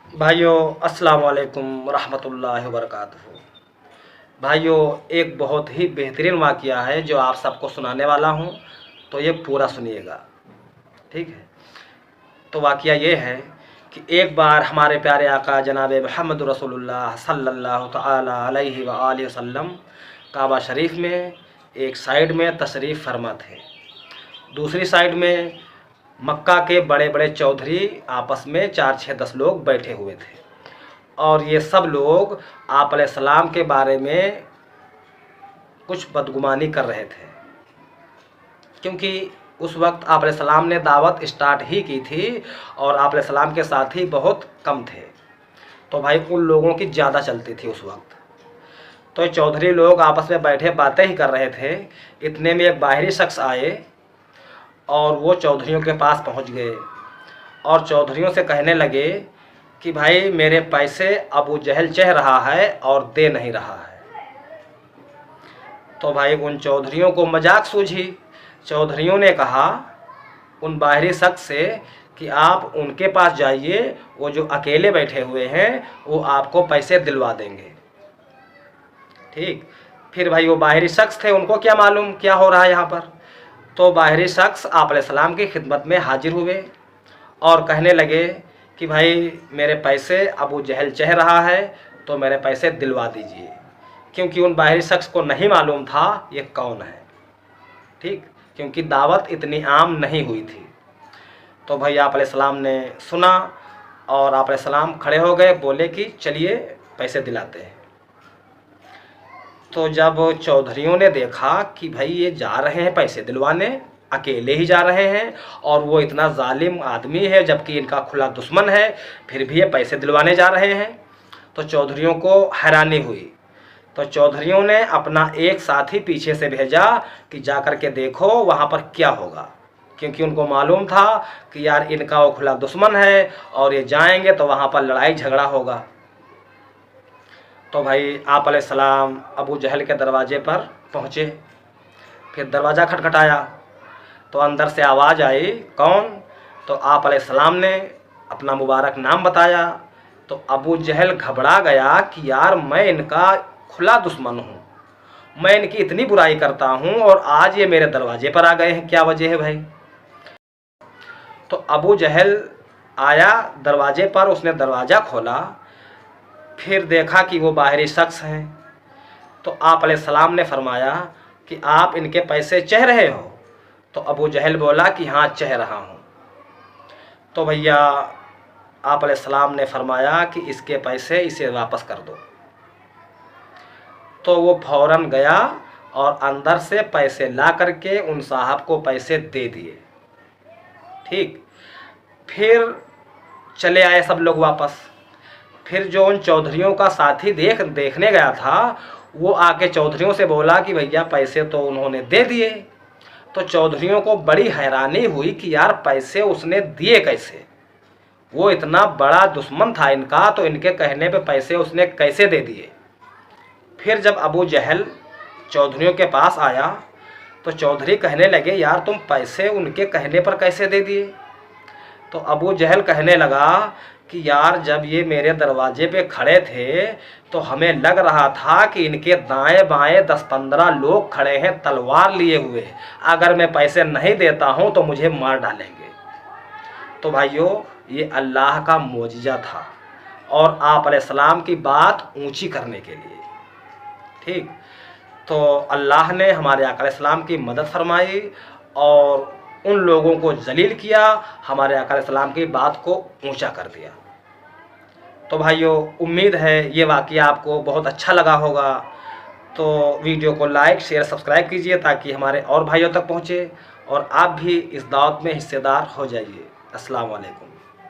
भाइयों, अस्सलाम वालेकुम रहमतुल्लाहि व बरकातुहू। भाइयों, एक बहुत ही बेहतरीन वाक़या है जो आप सबको सुनाने वाला हूँ, तो ये पूरा सुनिएगा। ठीक है। तो वाक़या ये है कि एक बार हमारे प्यारे आका जनाब मोहम्मद रसूलुल्लाह सल्लल्लाहु तआला अलैहि व आलिहि वसल्लम काबा शरीफ में एक साइड में तशरीफ़ फरमा थे। दूसरी साइड में मक्का के बड़े बड़े चौधरी आपस में 4-6-10 लोग बैठे हुए थे और ये सब लोग आप अलैहिस्सलाम के बारे में कुछ बदगुमानी कर रहे थे, क्योंकि उस वक्त आप अलैहिस्सलाम ने दावत स्टार्ट ही की थी और आप अलैहिस्सलाम के साथी बहुत कम थे। तो भाई उन लोगों की ज़्यादा चलती थी उस वक्त। तो ये चौधरी लोग आपस में बैठे बातें ही कर रहे थे। इतने में एक बाहरी शख्स आए और वो चौधरियों के पास पहुंच गए और चौधरियों से कहने लगे कि भाई मेरे पैसे अबू जहल चाह रहा है और दे नहीं रहा है। तो भाई उन चौधरियों को मजाक सूझी। चौधरियों ने कहा उन बाहरी शख्स से कि आप उनके पास जाइए, वो जो अकेले बैठे हुए हैं वो आपको पैसे दिलवा देंगे। ठीक। फिर भाई वो बाहरी शख्स थे, उनको क्या मालूम क्या हो रहा है यहाँ पर। तो बाहरी शख्स आप अलैहिस्सलाम की खिदमत में हाजिर हुए और कहने लगे कि भाई मेरे पैसे अबू जहल चाह रहा है तो मेरे पैसे दिलवा दीजिए, क्योंकि उन बाहरी शख्स को नहीं मालूम था ये कौन है। ठीक। क्योंकि दावत इतनी आम नहीं हुई थी। तो भाई आप अलैहिस्सलाम ने सुना और आप अलैहिस्सलाम खड़े हो गए, बोले कि चलिए पैसे दिलाते हैं। तो जब चौधरियों ने देखा कि भाई ये जा रहे हैं पैसे दिलवाने, अकेले ही जा रहे हैं और वो इतना जालिम आदमी है जबकि इनका खुला दुश्मन है, फिर भी ये पैसे दिलवाने जा रहे हैं, तो चौधरियों को हैरानी हुई। तो चौधरियों ने अपना एक साथी पीछे से भेजा कि जा कर के देखो वहाँ पर क्या होगा, क्योंकि उनको मालूम था कि यार इनका वो खुला दुश्मन है और ये जाएंगे तो वहाँ पर लड़ाई झगड़ा होगा। तो भाई आप अलैहिस्सलाम अबू जहल के दरवाजे पर पहुँचे। फिर दरवाज़ा खटखटाया तो अंदर से आवाज़ आई, कौन? तो आप अलैहिस्सलाम ने अपना मुबारक नाम बताया। तो अबू जहल घबरा गया कि यार मैं इनका खुला दुश्मन हूँ, मैं इनकी इतनी बुराई करता हूँ और आज ये मेरे दरवाजे पर आ गए हैं, क्या वजह है भाई। तो अबू जहल आया दरवाजे पर, उसने दरवाज़ा खोला, फिर देखा कि वो बाहरी शख्स हैं। तो आप अलैहिस्सलाम ने फरमाया कि आप इनके पैसे चाह रहे हो? तो अबू जहल बोला कि हाँ चाह रहा हूँ। तो भैया आप अलैहिस्सलाम ने फरमाया कि इसके पैसे इसे वापस कर दो। तो वो फ़ौरन गया और अंदर से पैसे ला करके उन साहब को पैसे दे दिए। ठीक। फिर चले आए सब लोग वापस। फिर जो उन चौधरियों का साथी देखने गया था वो आके चौधरियों से बोला कि भैया पैसे तो उन्होंने दे दिए। तो चौधरियों को बड़ी हैरानी हुई कि यार पैसे उसने दिए कैसे, वो इतना बड़ा दुश्मन था इनका, तो इनके कहने पे पैसे उसने कैसे दे दिए। फिर जब अबू जहल चौधरियों के पास आया तो चौधरी कहने लगे यार तुम पैसे उनके कहने पर कैसे दे दिए। तो अबू जहल कहने लगा कि यार जब ये मेरे दरवाजे पे खड़े थे तो हमें लग रहा था कि इनके दाएं बाएं 10-15 लोग खड़े हैं तलवार लिए हुए, अगर मैं पैसे नहीं देता हूँ तो मुझे मार डालेंगे। तो भाइयों ये अल्लाह का मोजिज़ा था और आप अलैहिस्सलाम की बात ऊंची करने के लिए। ठीक। तो अल्लाह ने हमारे आका अलैहिस्सलाम की मदद फरमाई और उन लोगों को जलील किया, हमारे आका अलैहिस्सलाम की बात को ऊंचा कर दिया। तो भाइयों उम्मीद है ये वाक़या आपको बहुत अच्छा लगा होगा। तो वीडियो को लाइक शेयर सब्सक्राइब कीजिए ताकि हमारे और भाइयों तक पहुँचे और आप भी इस दावत में हिस्सेदार हो जाइए। अस्सलाम वालेकुम।